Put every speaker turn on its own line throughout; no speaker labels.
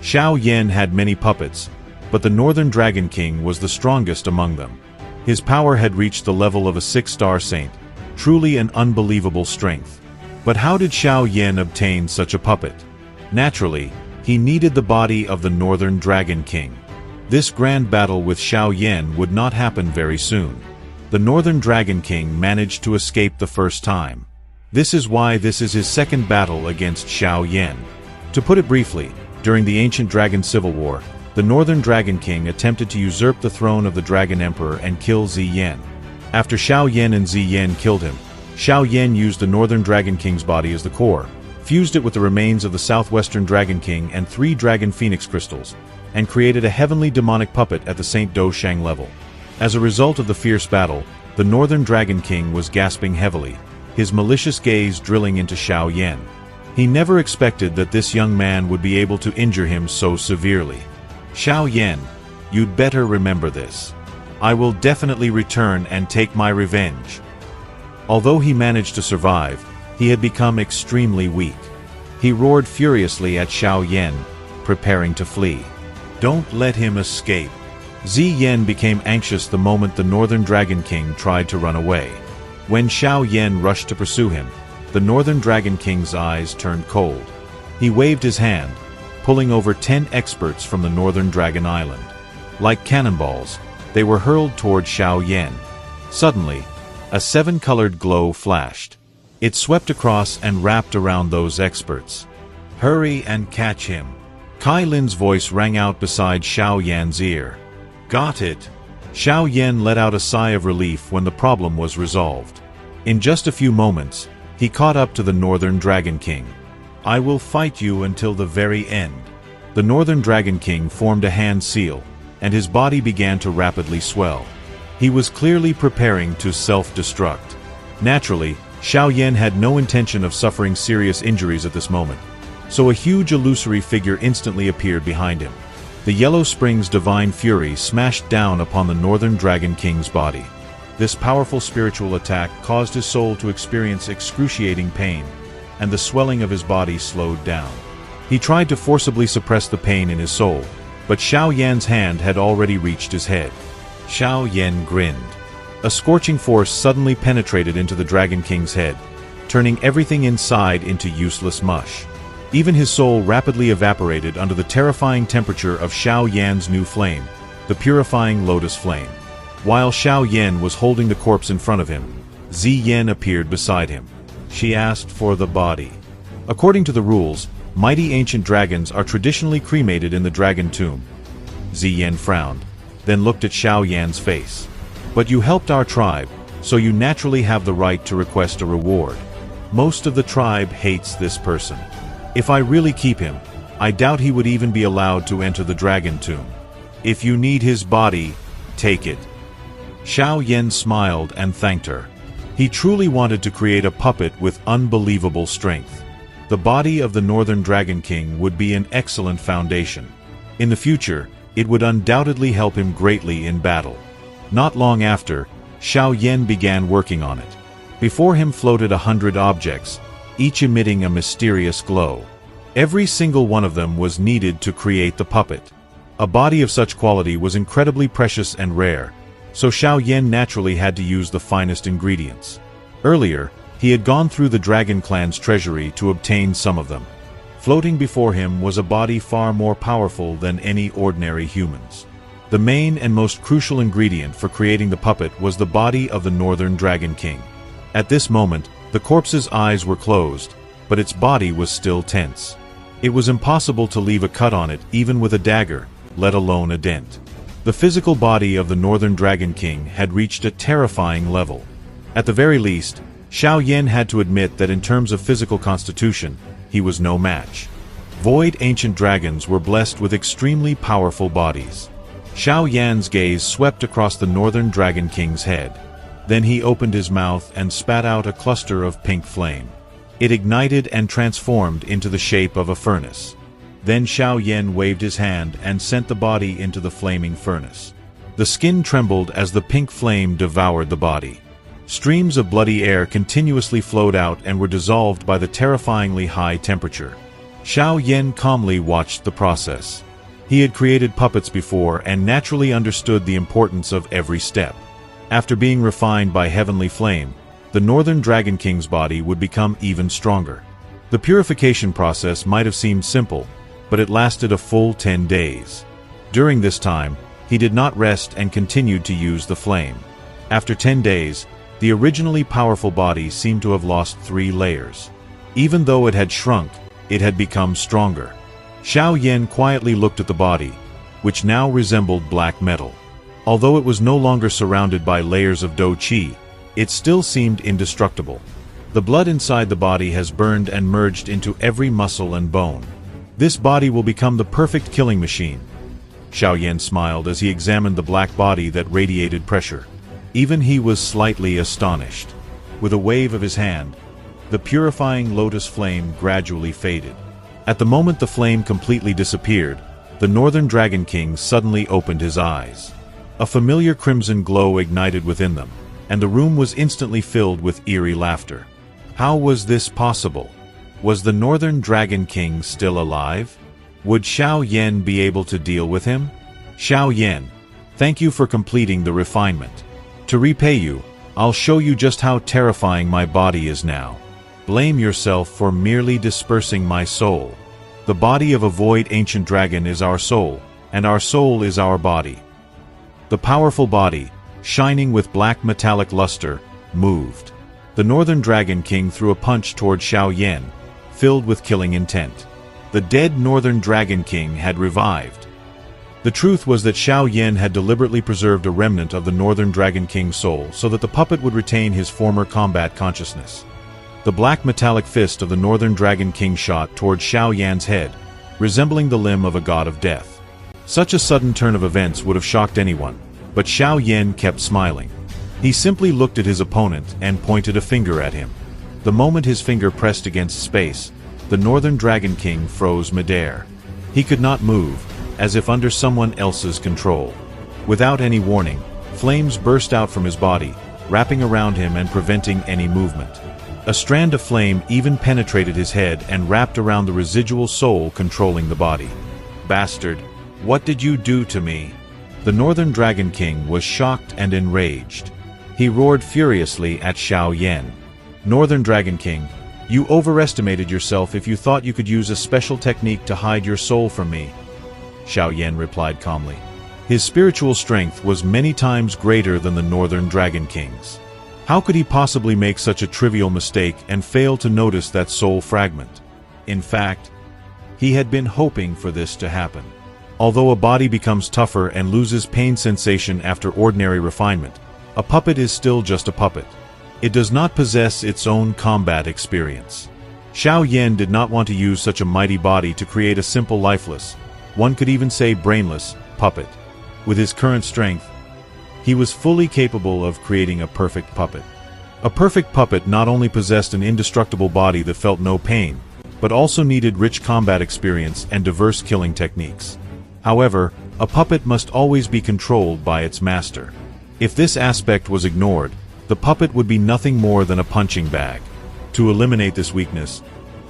Xiao Yan had many puppets, but the Northern Dragon King was the strongest among them. His power had reached the level of a 6-star saint, truly an unbelievable strength. But how did Xiao Yan obtain such a puppet? Naturally, he needed the body of the Northern Dragon King. This grand battle with Xiao Yan would not happen very soon. The Northern Dragon King managed to escape the first time. This is why this is his second battle against Xiao Yan. To put it briefly, during the ancient Dragon Civil War, the Northern Dragon King attempted to usurp the throne of the Dragon Emperor and kill Ziyan. After Xiao Yan and Ziyan killed him, Xiao Yan used the Northern Dragon King's body as the core, fused it with the remains of the Southwestern Dragon King and 3 Dragon Phoenix crystals, and created a heavenly demonic puppet at the Saint Do Shang level. As a result of the fierce battle, the Northern Dragon King was gasping heavily, his malicious gaze drilling into Xiao Yan. He never expected that this young man would be able to injure him so severely. Xiao Yan, you'd better remember this. I will definitely return and take my revenge. Although he managed to survive, he had become extremely weak. He roared furiously at Xiao Yan, preparing to flee. Don't let him escape. Ziyan became anxious the moment the Northern Dragon King tried to run away. When Xiao Yan rushed to pursue him, the Northern Dragon King's eyes turned cold. He waved his hand, pulling over 10 experts from the Northern Dragon Island. Like cannonballs, they were hurled toward Xiao Yan. Suddenly, a 7-colored glow flashed. It swept across and wrapped around those experts. Hurry and catch him. Kai Lin's voice rang out beside Xiao Yan's ear. Got it. Xiao Yan let out a sigh of relief when the problem was resolved. In just a few moments, he caught up to the Northern Dragon King. I will fight you until the very end. The Northern Dragon King formed a hand seal, and his body began to rapidly swell. He was clearly preparing to self-destruct. Naturally, Xiao Yan had no intention of suffering serious injuries at this moment, so a huge illusory figure instantly appeared behind him. The Yellow Spring's divine fury smashed down upon the Northern Dragon King's body. This powerful spiritual attack caused his soul to experience excruciating pain, and the swelling of his body slowed down. He tried to forcibly suppress the pain in his soul, but Xiao Yan's hand had already reached his head. Xiao Yan grinned. A scorching force suddenly penetrated into the Dragon King's head, turning everything inside into useless mush. Even his soul rapidly evaporated under the terrifying temperature of Xiao Yan's new flame, the purifying lotus flame. While Xiao Yan was holding the corpse in front of him, Ziyan appeared beside him. She asked for the body. According to the rules, mighty ancient dragons are traditionally cremated in the dragon tomb. Ziyan frowned, then looked at Xiao Yan's face. But you helped our tribe, so you naturally have the right to request a reward. Most of the tribe hates this person. If I really keep him, I doubt he would even be allowed to enter the dragon tomb. If you need his body, take it. Xiao Yan smiled and thanked her. He truly wanted to create a puppet with unbelievable strength. The body of the Northern Dragon King would be an excellent foundation. In the future, it would undoubtedly help him greatly in battle. Not long after, Xiao Yan began working on it. Before him floated 100 objects, each emitting a mysterious glow. Every single one of them was needed to create the puppet. A body of such quality was incredibly precious and rare, so Xiao Yan naturally had to use the finest ingredients. Earlier, he had gone through the Dragon Clan's treasury to obtain some of them. Floating before him was a body far more powerful than any ordinary humans. The main and most crucial ingredient for creating the puppet was the body of the Northern Dragon King. At this moment, the corpse's eyes were closed, but its body was still tense. It was impossible to leave a cut on it even with a dagger, let alone a dent. The physical body of the Northern Dragon King had reached a terrifying level. At the very least, Xiao Yan had to admit that in terms of physical constitution, he was no match. Void ancient dragons were blessed with extremely powerful bodies. Xiao Yan's gaze swept across the Northern Dragon King's head. Then he opened his mouth and spat out a cluster of pink flame. It ignited and transformed into the shape of a furnace. Then Xiao Yan waved his hand and sent the body into the flaming furnace. The skin trembled as the pink flame devoured the body. Streams of bloody air continuously flowed out and were dissolved by the terrifyingly high temperature. Xiao Yan calmly watched the process. He had created puppets before and naturally understood the importance of every step. After being refined by heavenly flame, the Northern Dragon King's body would become even stronger. The purification process might have seemed simple, but it lasted a full 10 days. During this time, he did not rest and continued to use the flame. After 10 days, the originally powerful body seemed to have lost 3 layers. Even though it had shrunk, it had become stronger. Xiao Yan quietly looked at the body, which now resembled black metal. Although it was no longer surrounded by layers of dou qi, it still seemed indestructible. The blood inside the body has burned and merged into every muscle and bone. This body will become the perfect killing machine. Xiao Yan smiled as he examined the black body that radiated pressure. Even he was slightly astonished. With a wave of his hand, the purifying lotus flame gradually faded. At the moment the flame completely disappeared, the Northern Dragon King suddenly opened his eyes. A familiar crimson glow ignited within them, and the room was instantly filled with eerie laughter. How was this possible? Was the Northern Dragon King still alive? Would Xiao Yan be able to deal with him? Xiao Yan, thank you for completing the refinement. To repay you, I'll show you just how terrifying my body is now. Blame yourself for merely dispersing my soul. The body of a void ancient dragon is our soul, and our soul is our body. The powerful body, shining with black metallic luster, moved. The Northern Dragon King threw a punch toward Xiao Yan, filled with killing intent. The dead Northern Dragon King had revived. The truth was that Xiao Yan had deliberately preserved a remnant of the Northern Dragon King's soul so that the puppet would retain his former combat consciousness. The black metallic fist of the Northern Dragon King shot toward Xiao Yan's head, resembling the limb of a god of death. Such a sudden turn of events would have shocked anyone, but Xiao Yan kept smiling. He simply looked at his opponent and pointed a finger at him. The moment his finger pressed against space, the Northern Dragon King froze midair. He could not move, as if under someone else's control. Without any warning, flames burst out from his body, wrapping around him and preventing any movement. A strand of flame even penetrated his head and wrapped around the residual soul controlling the body. Bastard, what did you do to me? The Northern Dragon King was shocked and enraged. He roared furiously at Xiao Yan. Northern Dragon King, you overestimated yourself if you thought you could use a special technique to hide your soul from me. Xiao Yan replied calmly. His spiritual strength was many times greater than the Northern Dragon King's. How could he possibly make such a trivial mistake and fail to notice that soul fragment? In fact, he had been hoping for this to happen. Although a body becomes tougher and loses pain sensation after ordinary refinement, a puppet is still just a puppet. It does not possess its own combat experience. Xiao Yan did not want to use such a mighty body to create a simple lifeless, one could even say brainless, puppet. With his current strength, he was fully capable of creating a perfect puppet. A perfect puppet not only possessed an indestructible body that felt no pain, but also needed rich combat experience and diverse killing techniques. However, a puppet must always be controlled by its master. If this aspect was ignored, the puppet would be nothing more than a punching bag. To eliminate this weakness,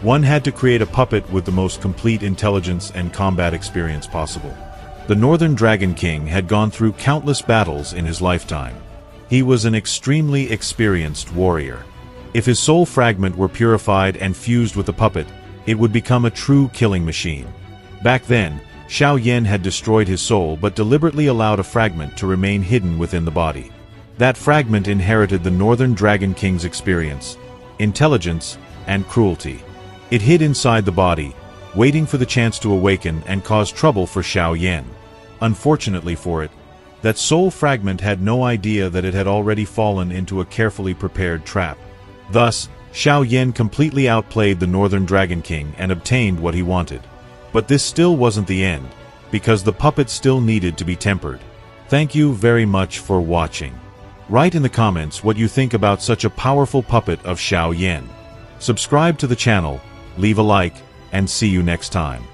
one had to create a puppet with the most complete intelligence and combat experience possible. The Northern Dragon King had gone through countless battles in his lifetime. He was an extremely experienced warrior. If his soul fragment were purified and fused with the puppet, it would become a true killing machine. Back then, Xiao Yan had destroyed his soul but deliberately allowed a fragment to remain hidden within the body. That fragment inherited the Northern Dragon King's experience, intelligence, and cruelty. It hid inside the body, waiting for the chance to awaken and cause trouble for Xiao Yan. Unfortunately for it, that soul fragment had no idea that it had already fallen into a carefully prepared trap. Thus, Xiao Yan completely outplayed the Northern Dragon King and obtained what he wanted. But this still wasn't the end, because the puppet still needed to be tempered. Thank you very much for watching. Write in the comments what you think about such a powerful puppet of Xiao Yan. Subscribe to the channel, leave a like, and see you next time.